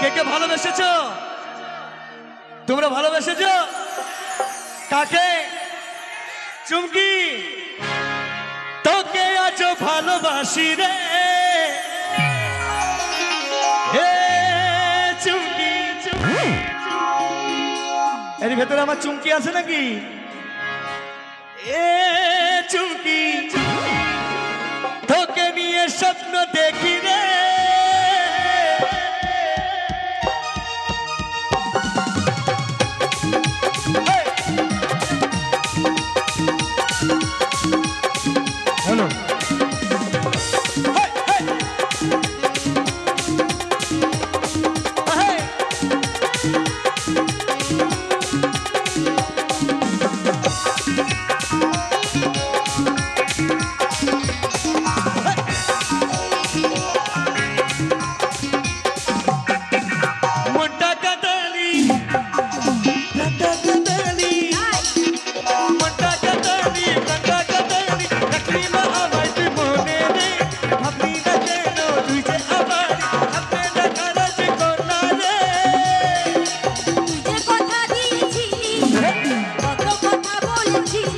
কে কে ভালোবেসেছো? তোমরা ভালোবেসেছো কাকে? চুমকি তোকে আজ ভালোবাসি রে হে চুমকি। এর ভেতরে আমার চুমকি আছে নাকি? এ চুমকি তোকে নিয়ে স্বপ্ন দেখি রে হ্যালো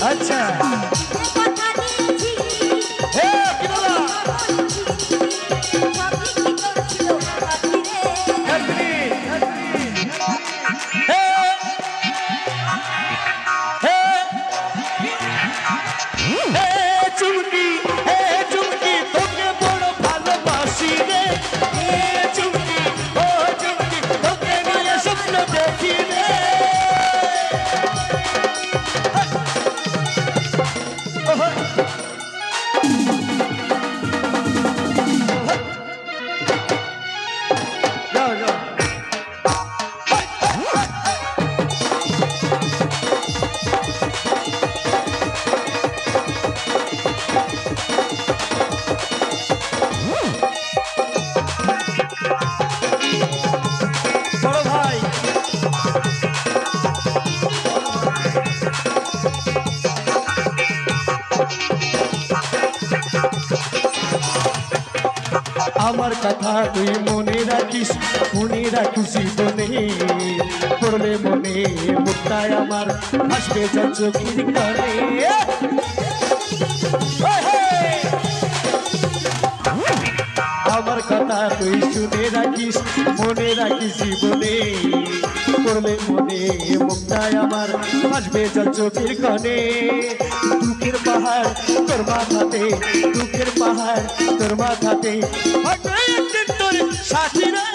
अच्छा আমার কথা তুই মনে রাখিস জীবনে পড়লে মনে মুক্তায় আমার আসবে চোখের করে আমার কথা তুই শুনে রাখিস মনে রাখিস জীবনে পড়লে মনে মুক্তায় আমার আসবে চোখের কনে দুঃখের পাহাড় তোর মাথাতে দুঃখের পাহাড় তোর মাথাতে তোর সাথী রে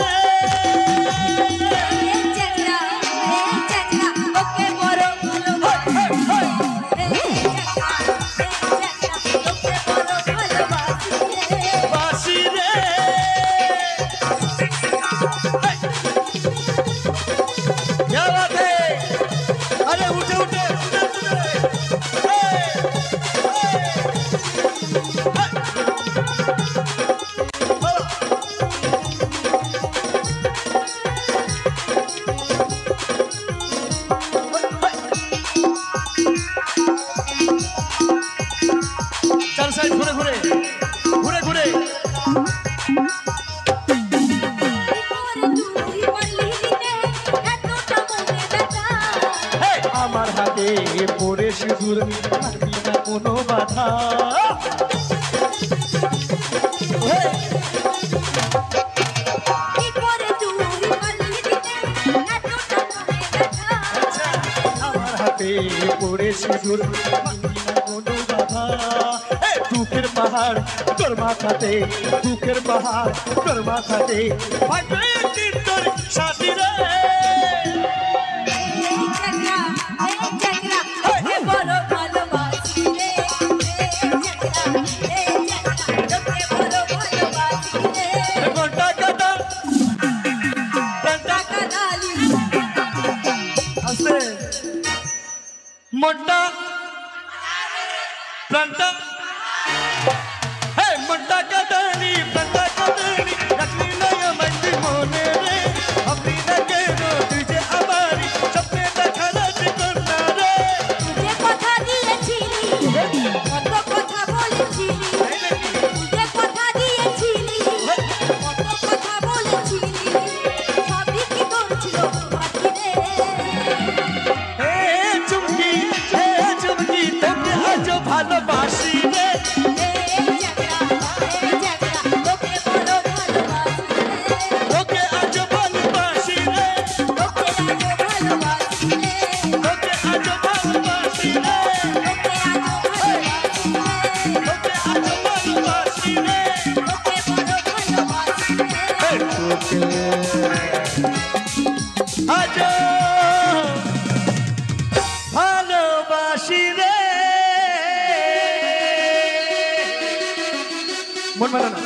ঘুরে ঘুরে ঘুরে ঘুরে আমার হাতে পড়ে সিঁদুর পারবি না কোনো বাধা আমার হাতে পড়ে সিঁদুর পারবি না কোনো বাধা দুঃখের পাহাড় তোর মাথাতে দুঃখের পাহাড় তোর মাথাতে তোর সাথী রে मोटा प्लांटा मोटा कदनी प्लांटा कदनी रखनी नया मंडी मोने रे अपनी नगे মেলো না